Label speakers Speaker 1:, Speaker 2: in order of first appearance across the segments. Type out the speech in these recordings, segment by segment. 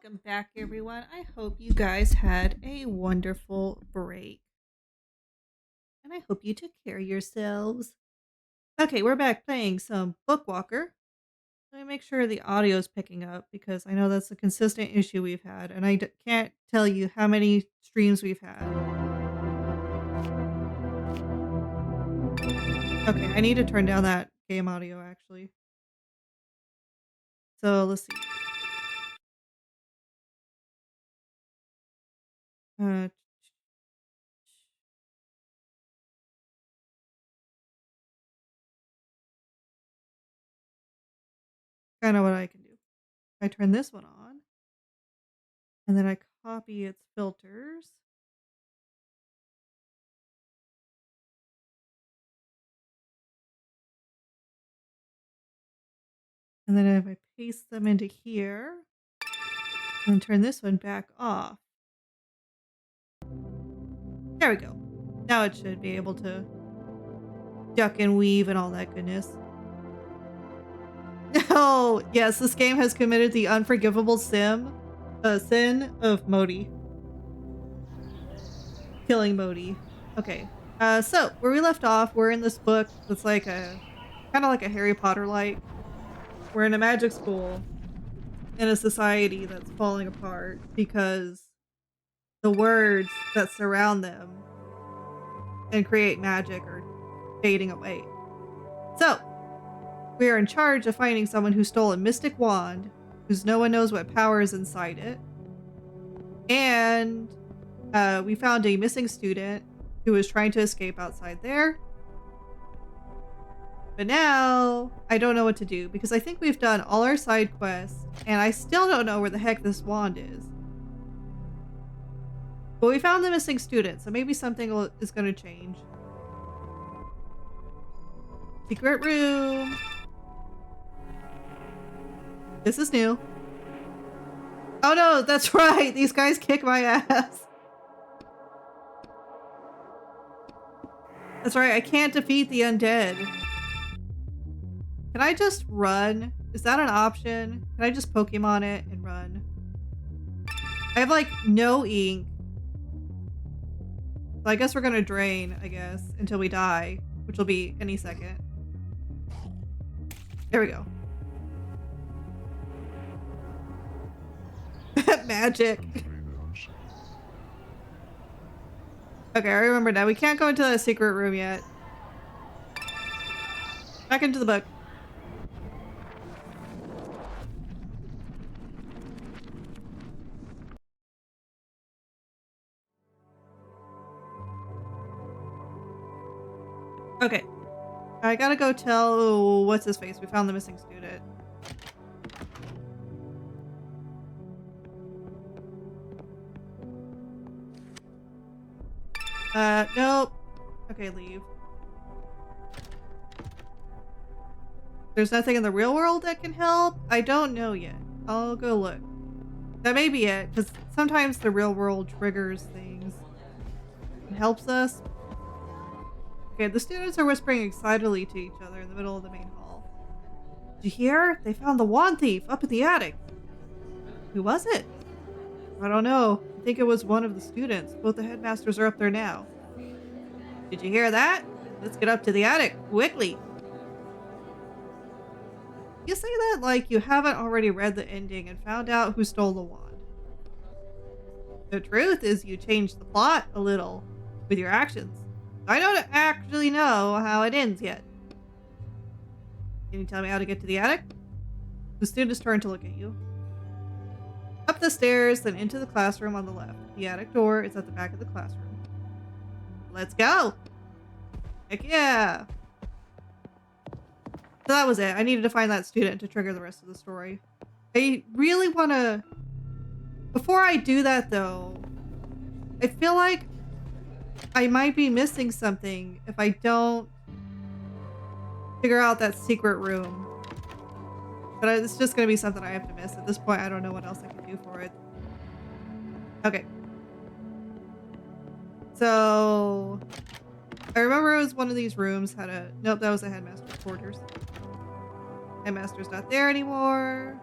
Speaker 1: Welcome back, everyone. I hope you guys had a wonderful break. And I hope you took care of yourselves. Okay, we're back playing some Bookwalker. Let me make sure the audio is picking up because I know that's a consistent issue we've had. And I can't tell you how many streams we've had. Okay, I need to turn down that game audio actually. So let's see. Kind of what I can do. I turn this one on. And then I copy its filters. And then if I paste them into here, and turn this one back off. There we go. Now it should be able to duck and weave and all that goodness. Oh, yes, this game has committed the unforgivable sin of Modi. Killing Modi. Okay. So where we left off, we're in this book that's like kind of like a Harry Potter like. We're in a magic school in a society that's falling apart because the words that surround them and create magic are fading away. So we are in charge of finding someone who stole a mystic wand, whose no one knows what power is inside it. And we found a missing student who was trying to escape outside there. But now I don't know what to do because I think we've done all our side quests and I still don't know where the heck this wand is. But we found the missing student, so maybe something is going to change. Secret room. This is new. Oh no, that's right. These guys kick my ass. That's right. I can't defeat the undead. Can I just run? Is that an option? Can I just Pokemon it and run? I have like no ink. So I guess we're gonna drain, I guess, until we die, which will be any second. There we go. Magic. Okay, I remember now. We can't go into the secret room yet. Back into the book. Okay. I gotta go tell what's his face. We found the missing student. Nope. Okay, leave. There's nothing in the real world that can help? I don't know yet. I'll go look. That may be it, because sometimes the real world triggers things and helps us. Okay, the students are whispering excitedly to each other in the middle of the main hall. Did you hear? They found the wand thief up in the attic. Who was it? I don't know. I think it was one of the students. Both the headmasters are up there now. Did you hear that? Let's get up to the attic, quickly. You say that like you haven't already read the ending and found out who stole the wand. The truth is you changed the plot a little with your actions. I don't actually know how it ends yet. Can you tell me how to get to the attic? The students turn to look at you. Up the stairs, then into the classroom on the left. The attic door is at the back of the classroom. Let's go! Heck yeah! So that was it. I needed to find that student to trigger the rest of the story. I really want to... Before I do that, though, I feel like I might be missing something if I don't figure out that secret room. But it's just going to be something I have to miss. At this point, I don't know what else I can do for it. Okay. So... I remember it was one of these rooms had a... Nope, that was the headmaster's quarters. Headmaster's not there anymore.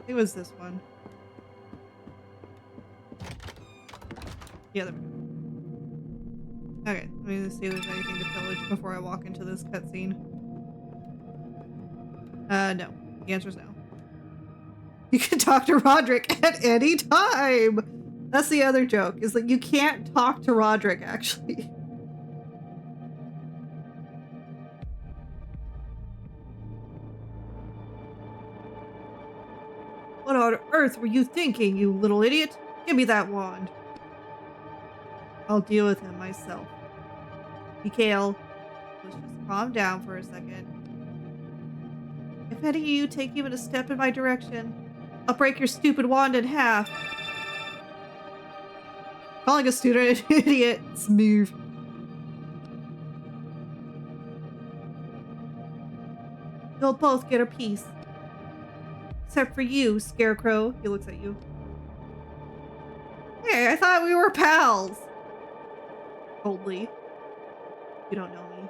Speaker 1: It was this one. Yeah, there we go. Okay, let me see if there's anything to pillage before I walk into this cutscene. No. The answer's no. You can talk to Roderick at any time! That's the other joke, is that you can't talk to Roderick, actually. What on earth were you thinking, you little idiot? Give me that wand. I'll deal with him myself. Mikhail, let's just calm down for a second. If any of you take even a step in my direction, I'll break your stupid wand in half. Calling a student an idiot. Smooth. You'll both get a piece. Except for you, Scarecrow. He looks at you. Hey, I thought we were pals. Coldly. You don't know me.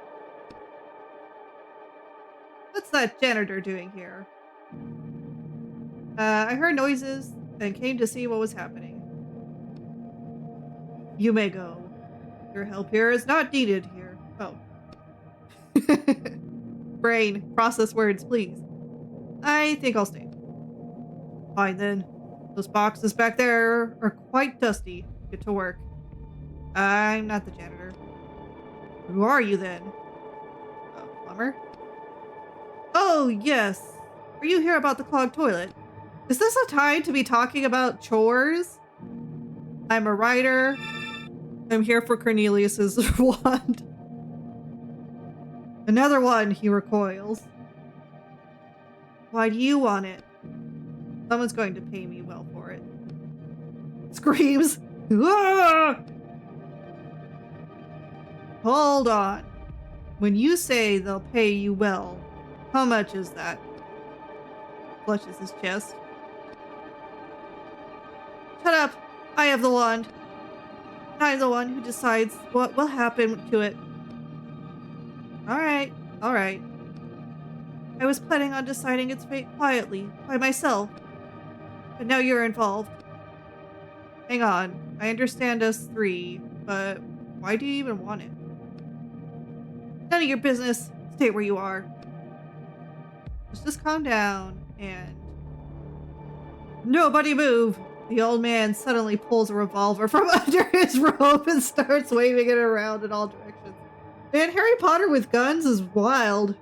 Speaker 1: What's that janitor doing here? I heard noises and came to see what was happening. You may go. Your help here is not needed here. Oh. Brain, process words, please. I think I'll stay. Fine then. Those boxes back there are quite dusty. Get to work. I'm not the janitor. Who are you then? A plumber? Oh, yes. Are you here about the clogged toilet? Is this a time to be talking about chores? I'm a writer. I'm here for Cornelius's wand. Another one, he recoils. Why do you want it? Someone's going to pay me well for it. Screams. Ah! Hold on. When you say they'll pay you well, how much is that? Clutches his chest. Shut up! I have the wand. I'm the one who decides what will happen to it. Alright, alright. I was planning on deciding its fate quietly, by myself. But now you're involved. Hang on, I understand us three, but why do you even want it? None of your business. Stay where you are. Let's just calm down and... Nobody move! The old man suddenly pulls a revolver from under his robe and starts waving it around in all directions. Man, Harry Potter with guns is wild.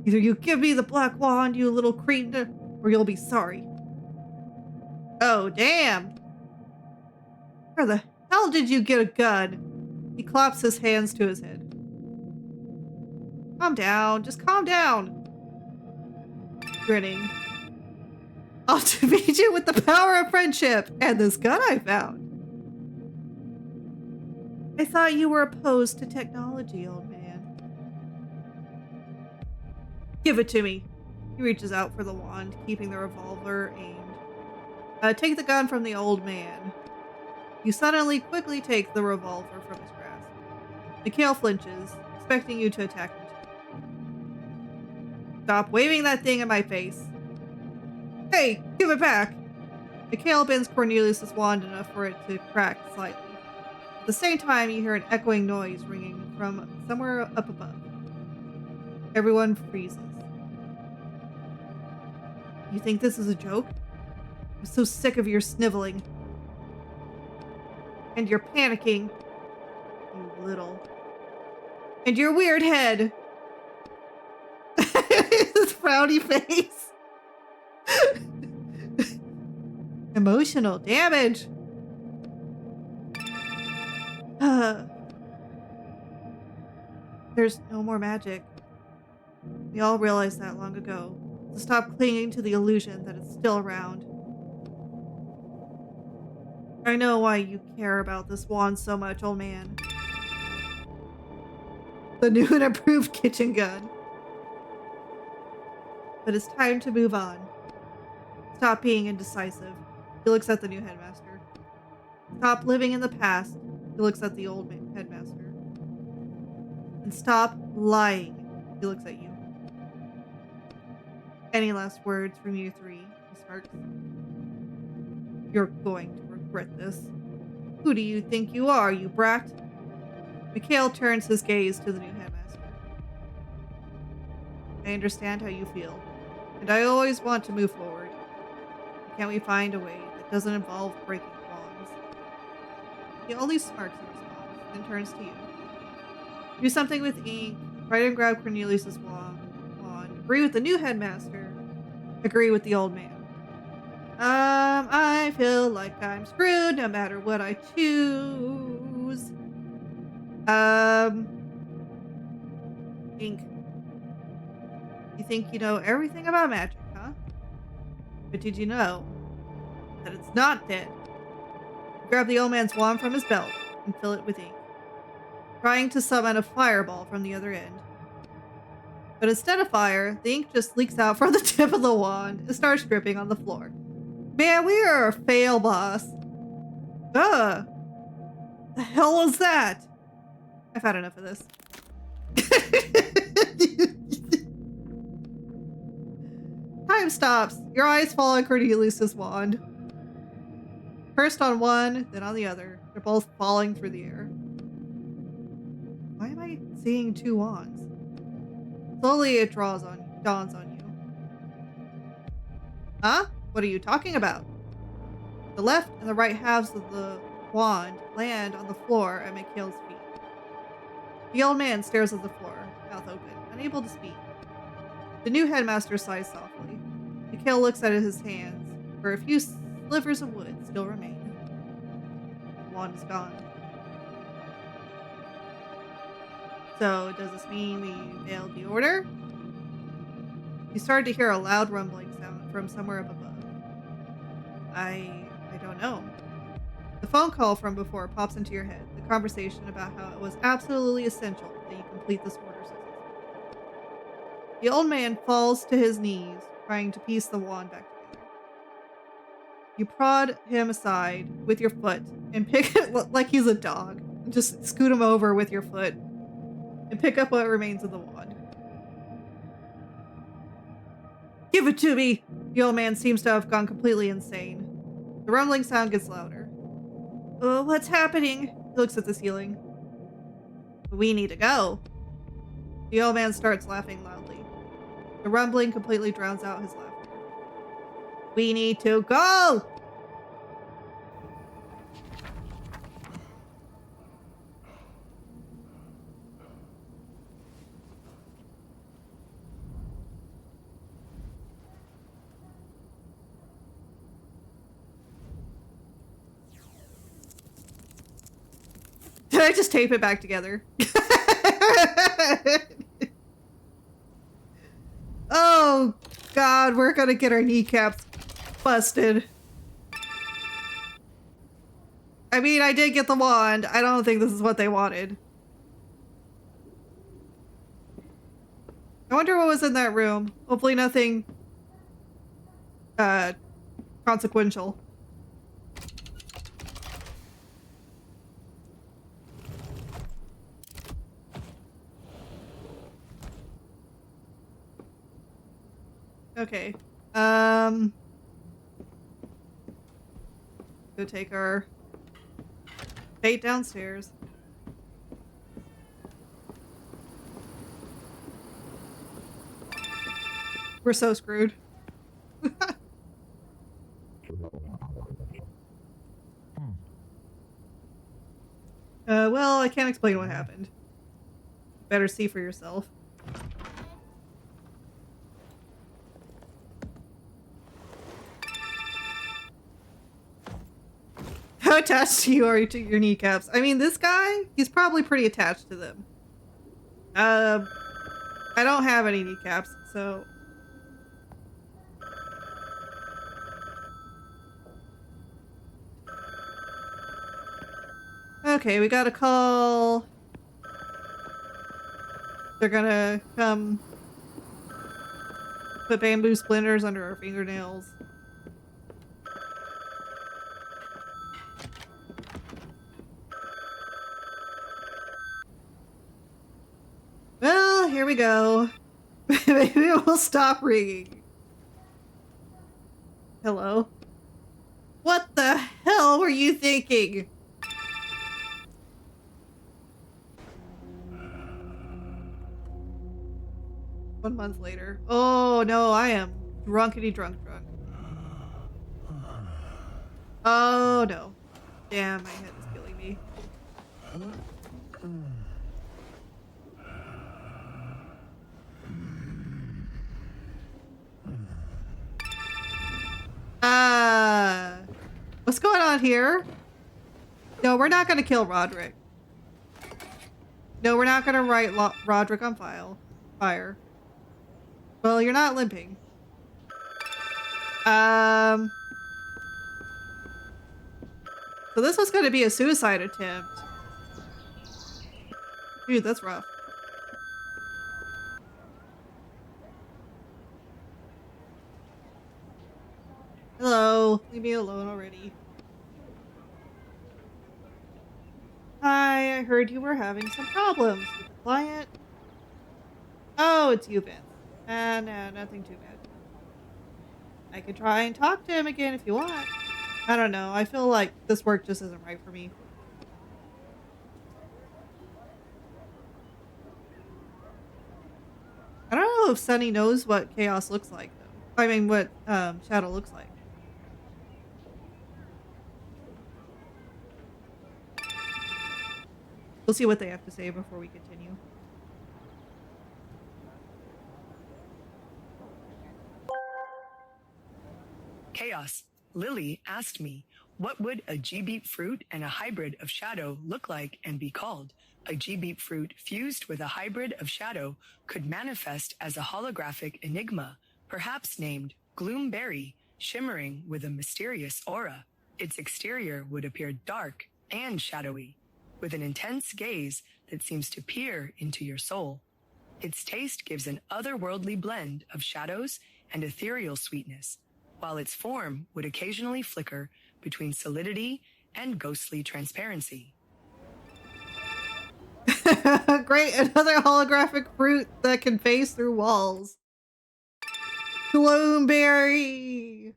Speaker 1: Either you give me the black wand, you little cretin, or you'll be sorry. Oh, damn! Where the hell did you get a gun? He claps his hands to his head. Calm down, just calm down. Grinning. I'll defeat you with the power of friendship and this gun I found. I thought you were opposed to technology, old man. Give it to me. He reaches out for the wand, keeping the revolver aimed. Take the gun from the old man. You suddenly quickly take the revolver from his grasp. Mikhail flinches, expecting you to attack him too. Stop waving that thing in my face. Hey, give it back! Mikhail bends Cornelius' wand enough for it to crack slightly. At the same time, you hear an echoing noise ringing from somewhere up above. Everyone freezes. You think this is a joke? I'm so sick of your sniveling. And your panicking. You little. And your weird head. His frowny face. Emotional damage. There's no more magic. We all realized that long ago. So stop clinging to the illusion that it's still around. I know why you care about this wand so much, old man. The new and improved kitchen gun. But it's time to move on. Stop being indecisive. He looks at the new headmaster. Stop living in the past. He looks at the old headmaster. And stop lying. He looks at you. Any last words from you three? He smirks. You're going to regret this. Who do you think you are, you brat? Mikhail turns his gaze to the new headmaster. I understand how you feel, and I always want to move forward. Can't we find a way that doesn't involve breaking bonds? He only smirks in response, then turns to you. Do something with ink, try and grab Cornelius's wand, agree with the new headmaster, agree with the old man. I feel like I'm screwed no matter what I choose. Ink. You think you know everything about magic, huh? But did you know that it's not dead? You grab the old man's wand from his belt and fill it with ink, trying to summon a fireball from the other end. But instead of fire, the ink just leaks out from the tip of the wand and starts dripping on the floor. Man, we are a fail, boss. Ugh. The hell is that? I've had enough of this. Time stops. Your eyes fall on Cornelius's wand. First on one, then on the other. They're both falling through the air. Why am I seeing two wands? Slowly it dawns on you. Huh? What are you talking about? The left and the right halves of the wand land on the floor at Mikhail's feet. The old man stares at the floor, mouth open, unable to speak. The new headmaster sighs softly. Mikhail looks at his hands, where a few slivers of wood still remain. The wand is gone. So, does this mean we failed the order? You started to hear a loud rumbling sound from somewhere up above. I don't know. The phone call from before pops into your head, the conversation about how it was absolutely essential that you complete this order successfully. The old man falls to his knees, trying to piece the wand back together. You prod him aside with your foot and pick it like he's a dog. Just scoot him over with your foot and pick up what remains of the wand. Give it to me! The old man seems to have gone completely insane. The rumbling sound gets louder. What's happening? He looks at the ceiling. We need to go. The old man starts laughing loudly. The rumbling completely drowns out his laughter. We need to go! Did I just tape it back together? Oh, God, we're gonna get our kneecaps busted. I mean, I did get the wand. I don't think this is what they wanted. I wonder what was in that room. Hopefully nothing consequential. Okay. Go take our fate downstairs. We're so screwed. Well, I can't explain what happened. Better see for yourself. How attached you are to your kneecaps? I mean, this guy, he's probably pretty attached to them. I don't have any kneecaps, so... Okay, we got a call. They're gonna come put bamboo splinters under our fingernails. Well, here we go. Maybe it will stop ringing. Hello? What the hell were you thinking? One month later. Oh no, I am drunkity drunk. Oh no. Damn, my head is killing me. What's going on here? No, we're not gonna kill Roderick. No, we're not gonna write Roderick on fire. Well, you're not limping. So this was gonna be a suicide attempt. Dude, that's rough. Hello, leave me alone already. Hi, I heard you were having some problems with the client. Oh, it's you, Vince. No, nothing too bad. I could try and talk to him again if you want. I don't know. I feel like this work just isn't right for me. I don't know if Sunny knows what chaos looks like, though. I mean, what shadow looks like. We'll see what they have to say before we continue.
Speaker 2: Chaos. Lily asked me, what would a G-beep fruit and a hybrid of shadow look like and be called? A G-beep fruit fused with a hybrid of shadow could manifest as a holographic enigma, perhaps named Gloomberry, shimmering with a mysterious aura. Its exterior would appear dark and shadowy, with an intense gaze that seems to peer into your soul. Its taste gives an otherworldly blend of shadows and ethereal sweetness, while its form would occasionally flicker between solidity and ghostly transparency.
Speaker 1: Great, another holographic fruit that can phase through walls. Gloomberry!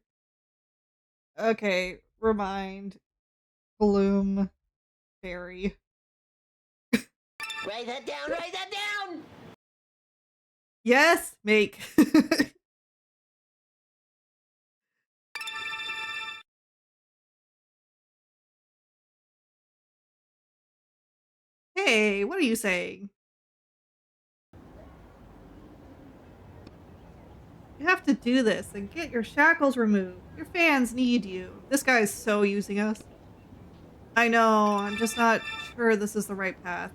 Speaker 1: Okay, remind. Bloomberry.
Speaker 3: Write that down, write that down!
Speaker 1: Yes, make. Hey, what are you saying? You have to do this and get your shackles removed. Your fans need you. This guy's so using us. I know, I'm just not sure this is the right path.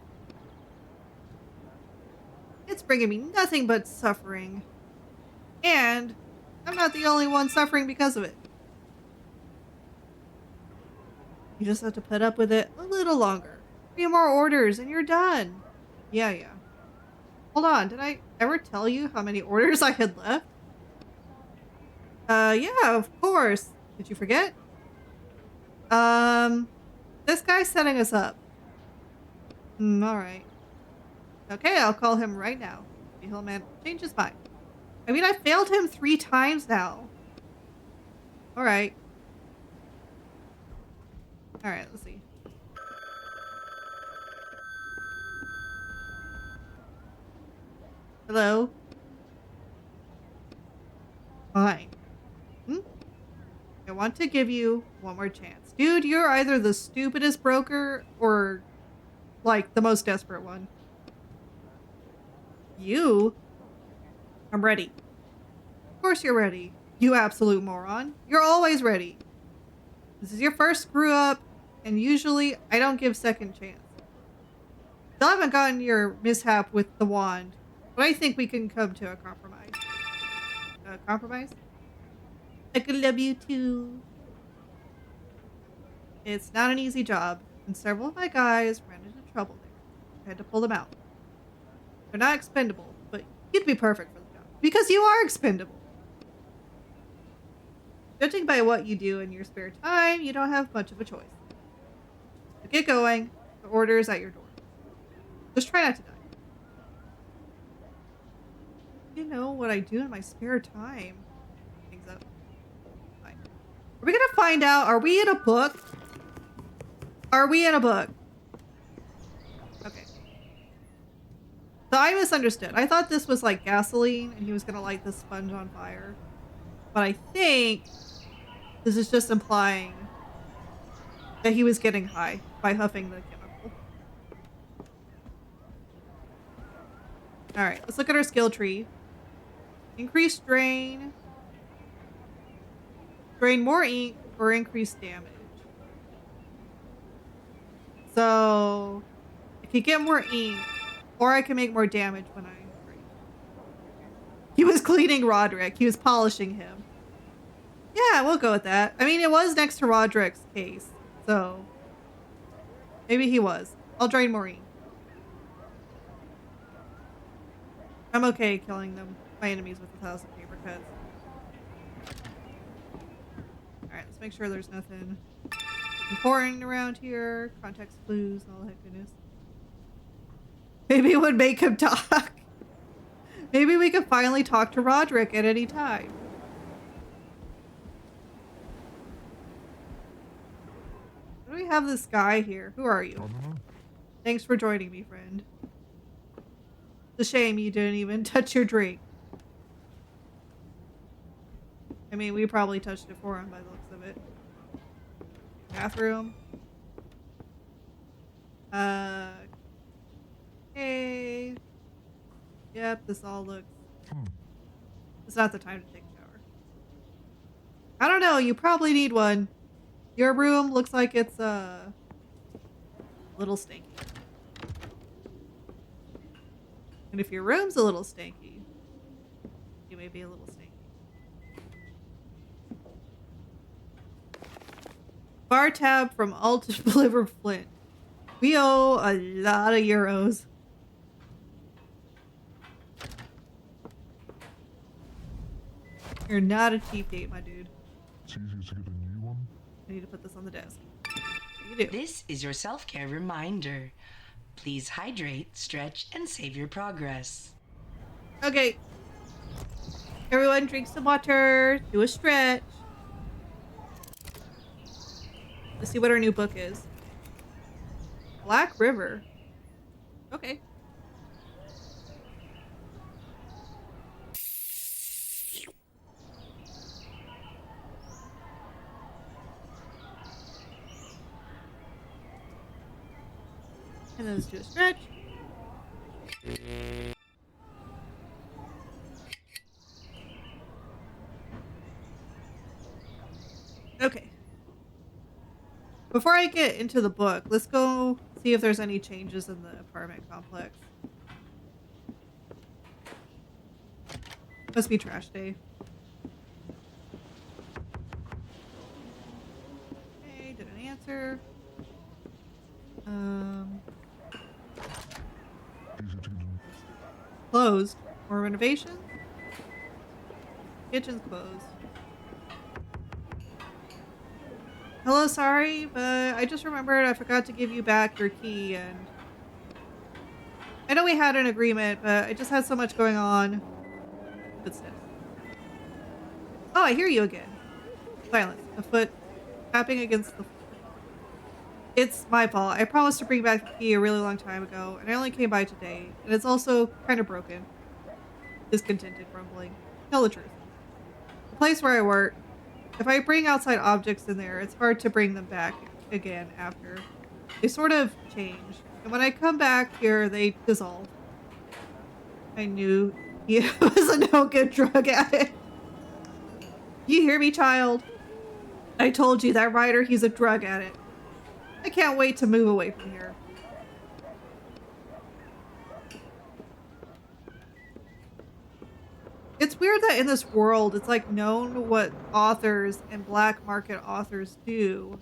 Speaker 1: It's bringing me nothing but suffering. And I'm not the only one suffering because of it. You just have to put up with it a little longer. 3 more orders and you're done. Yeah. Hold on, did I ever tell you how many orders I had left? Yeah, of course. Did you forget? This guy's setting us up. Alright. Okay, I'll call him right now. Maybe he'll change his mind. I mean, I failed him 3 times now. Alright. Alright, let's see. Hello? Fine. I want to give you one more chance. Dude, you're either the stupidest broker or, like, the most desperate one. You? I'm ready. Of course you're ready. You absolute moron. You're always ready. This is your first screw up, and usually I don't give second chance. Still haven't gotten your mishap with the wand, but I think we can come to a compromise. A compromise? I could love you too. It's not an easy job, and several of my guys ran into trouble there. I had to pull them out. They're not expendable, but you'd be perfect for the job. Because you are expendable. Judging by what you do in your spare time, you don't have much of a choice. So get going. The order is at your door. Just try not to die. You know what I do in my spare time. Things up. Fine. Are we gonna find out? Are we in a book? Are we in a book? Okay. So I misunderstood. I thought this was like gasoline and he was gonna light the sponge on fire. But I think this is just implying that he was getting high by huffing the chemical. Alright, let's look at our skill tree. Increase drain. Drain more ink or increase damage. So I could get more ink or I can make more damage when I drain. He was cleaning Roderick. He was polishing him. Yeah, we'll go with that. I mean, it was next to Roderick's case. So maybe he was. I'll drain more ink. I'm okay killing them, my enemies with 1,000 paper cuts. Alright, let's make sure there's nothing important around here. Context clues and all that goodness. Maybe it would make him talk. Maybe we could finally talk to Roderick at any time. Do we have this guy here? Who are you? Thanks for joining me, friend. It's a shame you didn't even touch your drink. I mean, we probably touched it for him by the looks of it. Bathroom. Okay. Yep, this all looks... It's not the time to take a shower. I don't know, you probably need one. Your room looks like it's a little stinky. And if your room's a little stinky, you may be a little stinky. Bar tab from Alt to deliver Flint. We owe a lot of euros. You're not a cheap date, my dude.
Speaker 4: It's easy to get a new one.
Speaker 1: I need to put this on the desk. You do.
Speaker 5: This is your self-care reminder. Please hydrate, stretch, and save your progress.
Speaker 1: Okay. Everyone drink some water. Do a stretch. Let's see what our new book is. Black River. Okay. And then let's do a stretch. Okay. Before I get into the book, let's go see if there's any changes in the apartment complex. Must be trash day. Okay, didn't answer. Closed. More renovations? Kitchen's closed. Hello, sorry, but I just remembered I forgot to give you back your key, and I know we had an agreement, but I just had so much going on. Good stuff. Oh, I hear you again. Silence. A foot tapping against the floor. It's my fault. I promised to bring back the key a really long time ago, and I only came by today, and it's also kind of broken. Discontented rumbling. Tell the truth. The place where I work, if I bring outside objects in there, it's hard to bring them back again after. They sort of change, and when I come back here, they dissolve. I knew he was a no-good drug addict. You hear me, child? I told you that Ryder, he's a drug addict. I can't wait to move away from here. It's weird that in this world, it's like known what authors and black market authors do.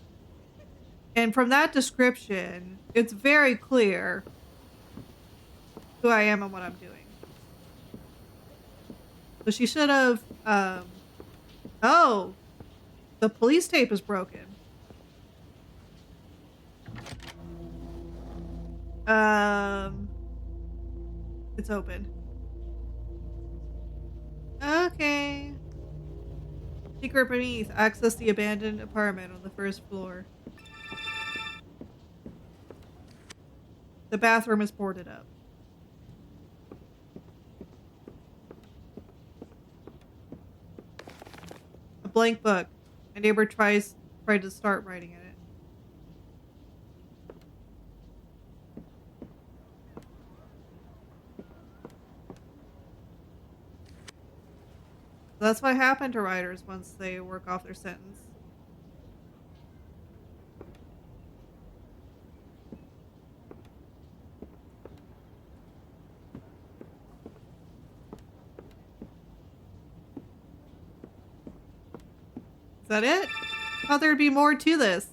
Speaker 1: And from that description, it's very clear who I am and what I'm doing. So she should have, oh, the police tape is broken. It's open. Okay. Secret beneath. Access the abandoned apartment on the first floor. The bathroom is boarded up. A blank book. My neighbor tried to start writing in it. That's what happened to writers once they work off their sentence. Is that it? I thought there'd be more to this.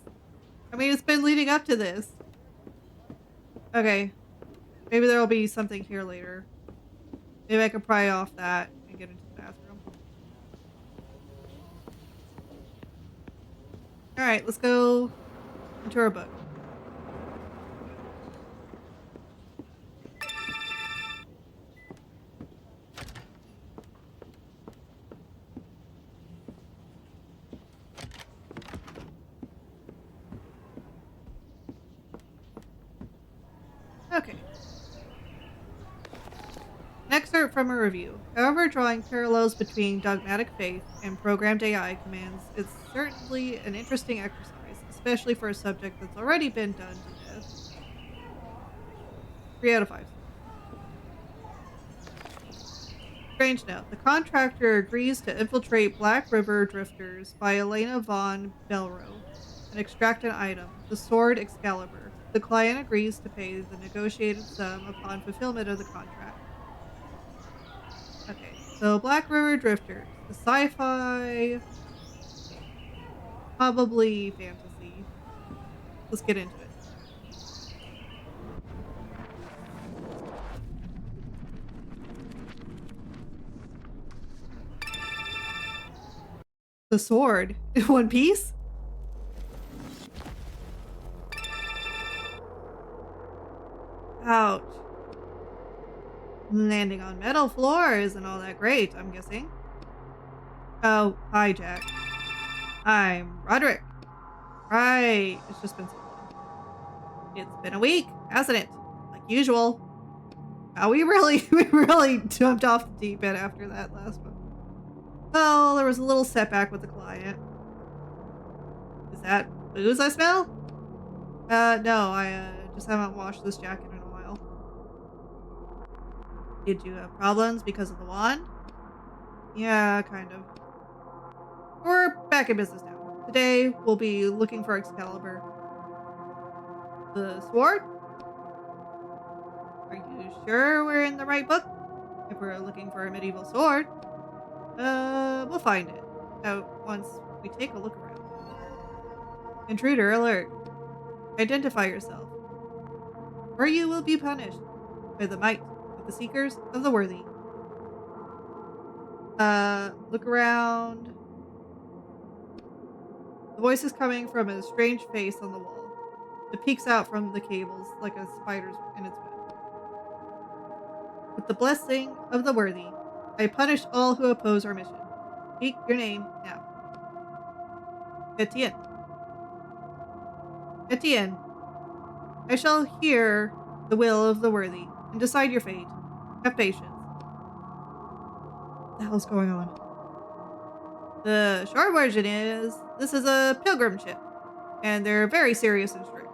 Speaker 1: I mean, it's been leading up to this. Okay. Maybe there'll be something here later. Maybe I can pry off that and get into the bathroom. Alright, let's go into our book. Okay. An excerpt from a review. However, drawing parallels between dogmatic faith and programmed AI commands is certainly an interesting exercise, especially for a subject that's already been done to death. 3 out of 5. Strange note. The contractor agrees to infiltrate Black River drifters by Elena von Belro and extract an item, the sword Excalibur. The client agrees to pay the negotiated sum upon fulfillment of the contract. Okay, so Black River drifters. The sci-fi, probably fantasy. Let's get into it. The sword in one piece? Ouch. Landing on metal floor isn't all that great, I'm guessing. Oh, hi, Jack. I'm Roderick. Right, it's just been so long. It's been a week, hasn't it? Like usual. We really jumped off the deep end after that last one. Well, there was a little setback with the client. Is that booze I smell? No, I just haven't washed this jacket in a while. Did you have problems because of the wand? Yeah, kind of. We're back in business now. Today, we'll be looking for Excalibur. The sword? Are you sure we're in the right book? If we're looking for a medieval sword, we'll find it out once we take a look around. Intruder alert. Identify yourself, or you will be punished by the might of the Seekers of the Worthy. Look around. The voice is coming from a strange face on the wall. It peeks out from the cables like a spider's in its web. With the blessing of the Worthy, I punish all who oppose our mission. Speak your name now. Etienne. Etienne. I shall hear the will of the Worthy and decide your fate. Have patience. What the hell's going on? The short version is, this is a pilgrim ship, and they're very serious and strict.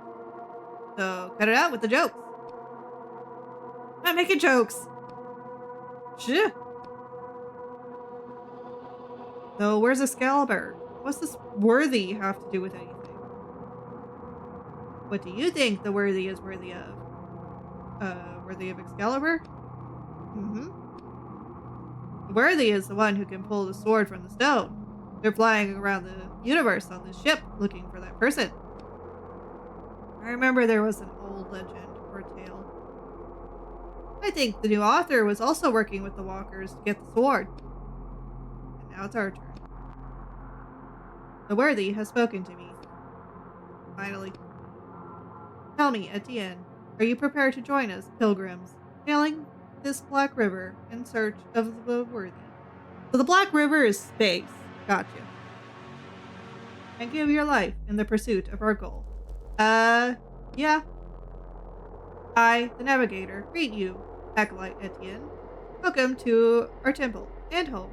Speaker 1: So cut it out with the jokes. I'm not making jokes. Shit. So where's Excalibur? What's this Worthy have to do with anything? What do you think the Worthy is worthy of? Worthy of Excalibur? Mm-hmm. The Worthy is the one who can pull the sword from the stone. They're flying around the universe on this ship looking for that person. I remember there was an old legend or tale. I think the new author was also working with the walkers to get the sword. And now it's our turn. The Worthy has spoken to me. Finally. Tell me, Etienne, are you prepared to join us, pilgrims, sailing this Black River in search of the Worthy? So the Black River is space. Gotcha. and give your life in the pursuit of our goal. Yeah. I, the navigator, greet you, Acolyte Etienne. Welcome to our temple and home.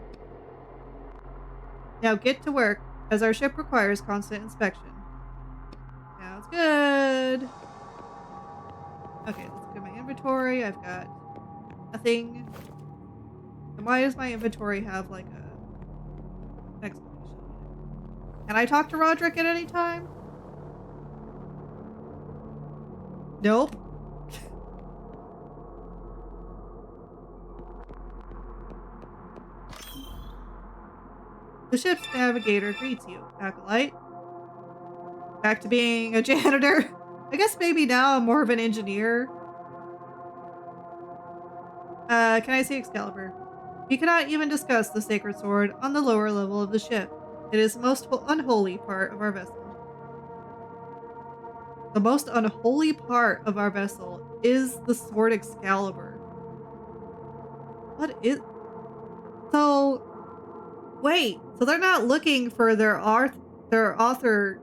Speaker 1: Now get to work, as our ship requires constant inspection. Sounds good. Okay, let's look at my inventory. I've got nothing. And why does my inventory have like an exclamation? Can I talk to Roderick at any time? Nope. The ship's navigator greets you, Acolyte. Back to being a janitor. I guess maybe now I'm more of an engineer. Can I see Excalibur? You cannot even discuss the sacred sword on the lower level of the ship. It is the most unholy part of our vessel. The most unholy part of our vessel is the sword Excalibur. What is... So... Wait, so they're not looking for their author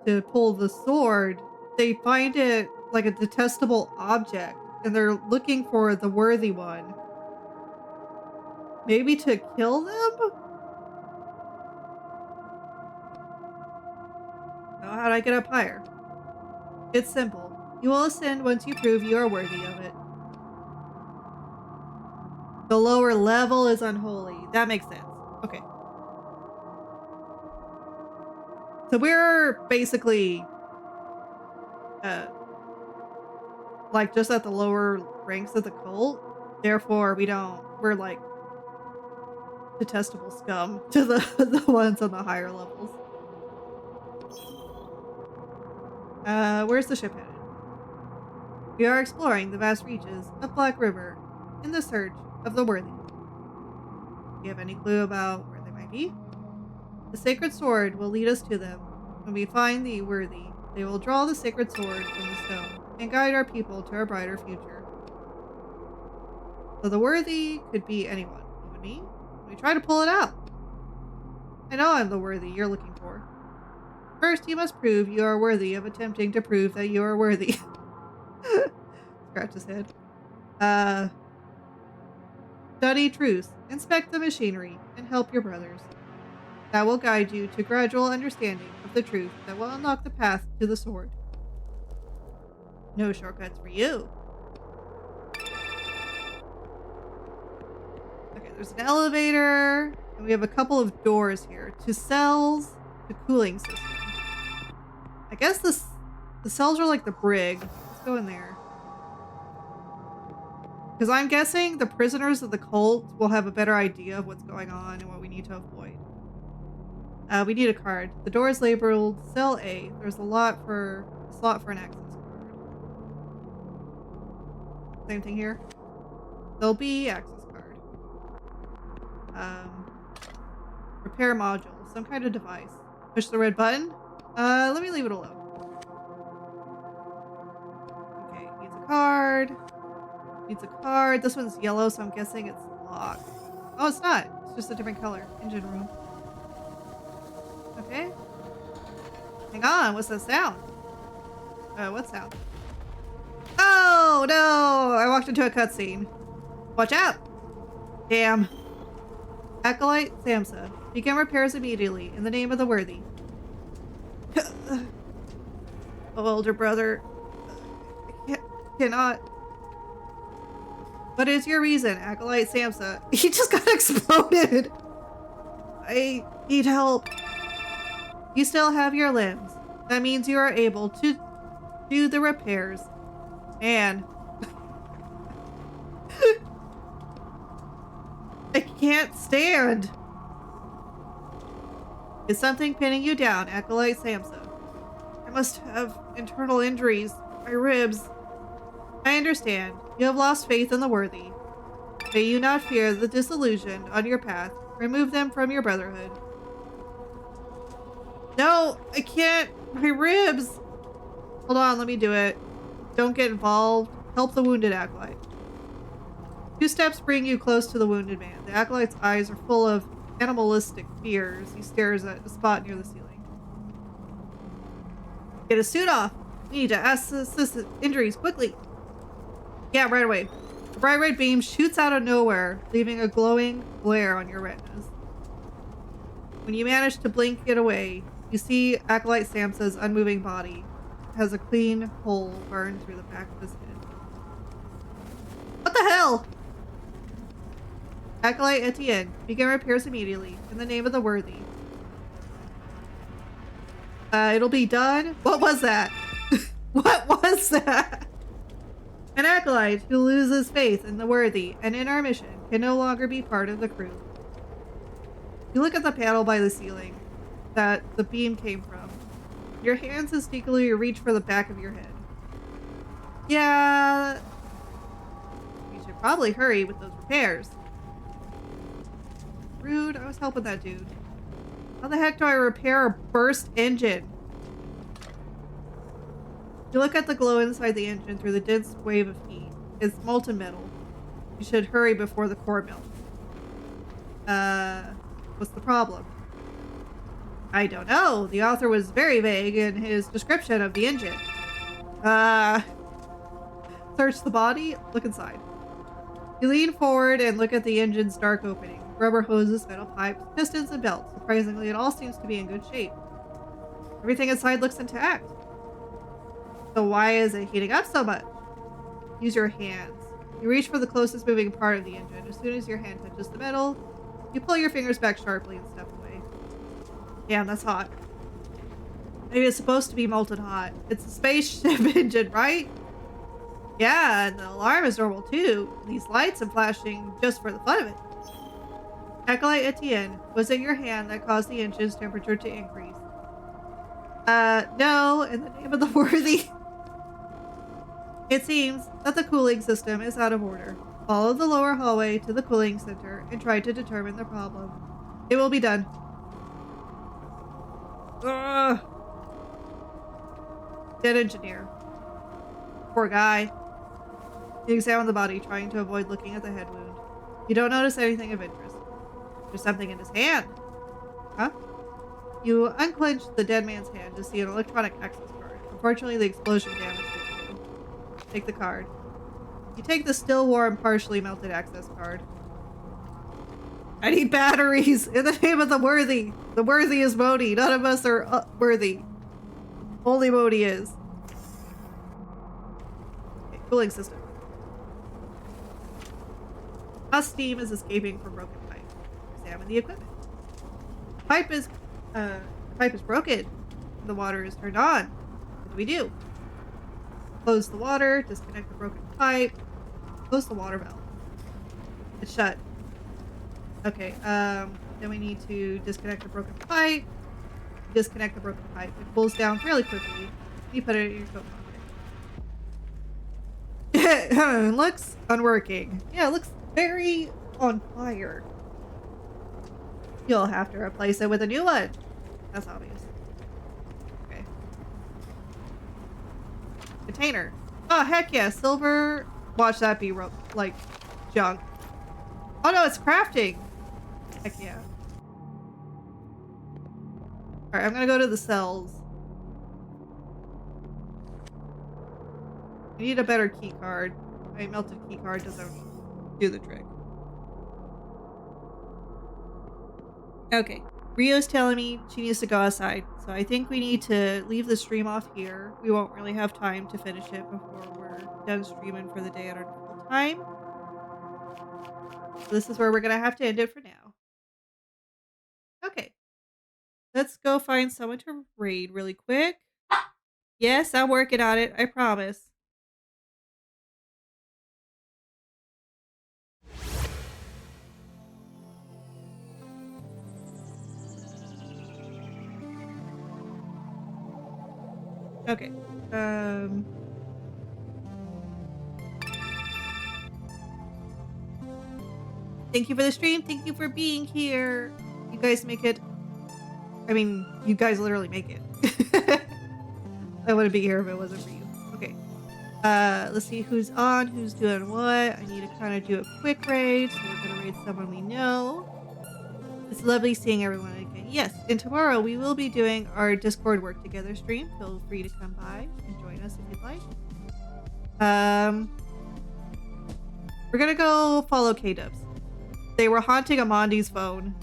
Speaker 1: to pull the sword. They find it like a detestable object, and they're looking for the worthy one. Maybe to kill them? Oh, how'd I get up higher? It's simple. You will ascend once you prove you are worthy of it. The lower level is unholy. That makes sense. Okay. So we're basically like just at the lower ranks of the cult. Therefore, we're like detestable scum to the ones on the higher levels. Where's the ship headed? We are exploring the vast reaches of Black River in the search of the worthy. Do you have any clue about where they might be? The sacred sword will lead us to them. When we find the worthy, they will draw the sacred sword from the stone and guide our people to a brighter future. So the worthy could be anyone. Even me? We try to pull it out. I know I'm the worthy you're looking for. First, you must prove you are worthy of attempting to prove that you are worthy. Scratch his head. Study truth, inspect the machinery, and help your brothers. That will guide you to gradual understanding of the truth that will unlock the path to the sword. No shortcuts for you. Okay, there's an elevator, and we have a couple of doors here. To cells, to cooling system. I guess the cells are like the brig. Let's go in there. Because I'm guessing the prisoners of the cult will have a better idea of what's going on and what we need to avoid. We need a card. The door is labeled Cell A. There's a slot for an access card. Same thing here. There'll be access card. Repair module. Some kind of device. Push the red button. Let me leave it alone. Okay, needs a card. Needs a card. This one's yellow, so I'm guessing it's locked. Oh, it's not. It's just a different color. Engine room. Okay. Hang on. What's that sound? What sound? Oh, no! I walked into a cutscene. Watch out! Damn. Acolyte Samsa. Begin repairs immediately in the name of the worthy. Older brother. Cannot. What is your reason, Acolyte Samsa? He just got exploded. I need help. You still have your limbs. That means you are able to do the repairs. Man. I can't stand. Is something pinning you down, Acolyte Samsa? I must have internal injuries. My ribs. I understand. You have lost faith in the worthy. May you not fear the disillusioned on your path. Remove them from your brotherhood. No, I can't. My ribs. Hold on, let me do it. Don't get involved. Help the wounded acolyte. 2 steps bring you close to the wounded man. The acolyte's eyes are full of animalistic fears. He stares at a spot near the ceiling. Get his suit off. We need to assess his injuries quickly. Yeah, right away. The bright red beam shoots out of nowhere, leaving a glowing glare on your retinas. When you manage to blink it away, you see Acolyte Samsa's unmoving body has a clean hole burned through the back of his head. What the hell? Acolyte Etienne, begin repairs immediately in the name of the worthy. It'll be done. What was that? What was that? An acolyte who loses faith in the worthy and in our mission can no longer be part of the crew. You look at the panel by the ceiling that the beam came from. Your hands instinctively reach for the back of your head. Yeah, you should probably hurry with those repairs. Rude, I was helping that dude. How the heck do I repair a burst engine? You look at the glow inside the engine through the dense wave of heat. It's molten metal. You should hurry before the core melts. What's the problem? I don't know. The author was very vague in his description of the engine. Search the body, look inside. You lean forward and look at the engine's dark opening. Rubber hoses, metal pipes, pistons, and belts. Surprisingly, it all seems to be in good shape. Everything inside looks intact. So why is it heating up so much? Use your hands. You reach for the closest moving part of the engine. As soon as your hand touches the metal, you pull your fingers back sharply and step away. Damn, that's hot. Maybe it's supposed to be molten hot. It's a spaceship engine, right? Yeah, and the alarm is normal too. These lights are flashing just for the fun of it. Acolyte Etienne, was it your hand that caused the engine's temperature to increase? No, in the name of the worthy. It seems that the cooling system is out of order. Follow the lower hallway to the cooling center and try to determine the problem. It will be done. Ugh. Dead engineer. Poor guy. You examine the body, trying to avoid looking at the head wound. You don't notice anything of interest. There's something in his hand. Huh? You unclench the dead man's hand to see an electronic access card. Unfortunately, the explosion damaged it. Take the card. You take the still warm, partially melted access card. I need batteries! In the name of the worthy! The worthy is Modi. None of us are worthy. Only Modi is. Okay, cooling system. Hot steam is escaping from broken pipe. Examine the equipment. Pipe is broken. The water is turned on. What do we do? Close the water, disconnect the broken pipe, close the water valve. It's shut. Okay, then we need to disconnect the broken pipe. Disconnect the broken pipe. It pulls down fairly quickly. You put it in your coat pocket. It looks unworking. Yeah, it looks very on fire. You'll have to replace it with a new one. That's obvious. Okay. Container. Oh, heck yeah. Silver. Watch that be like junk. Oh no, it's crafting. Heck yeah. Alright, I'm gonna go to the cells. I need a better key card. My melted key card doesn't do the trick. Okay. Rio's telling me she needs to go outside, so I think we need to leave the stream off here. We won't really have time to finish it before we're done streaming for the day at our normal time. So this is where we're gonna have to end it for now. Okay. Let's go find someone to raid really quick. Yes, I'm working on it, I promise. Okay. Thank you for the stream. Thank you for being here. You guys make it. I mean, you guys literally make it. I wouldn't be here if it wasn't for you. Okay. Let's see who's on, who's doing what. I need to kind of do a quick raid, so we're gonna raid someone we know. It's lovely seeing everyone again. yes, and tomorrow we will be doing our Discord work together stream. Feel free to come by and join us if you'd like. We're gonna go follow K-Dubs. They were haunting Amandi's phone,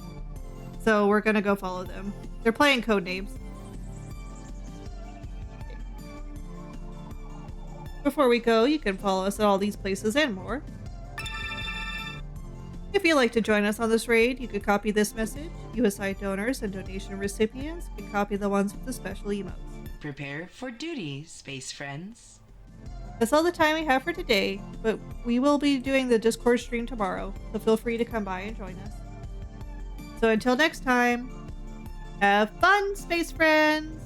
Speaker 1: so we're gonna go follow them. They're playing Codenames. Before we go, you can follow us at all these places and more. If you'd like to join us on this raid, you can copy this message. USI donors and donation recipients can copy the ones with the special emotes.
Speaker 5: Prepare for duty, space friends.
Speaker 1: That's all the time we have for today, but we will be doing the Discord stream tomorrow, so feel free to come by and join us. So until next time, have fun, space friends!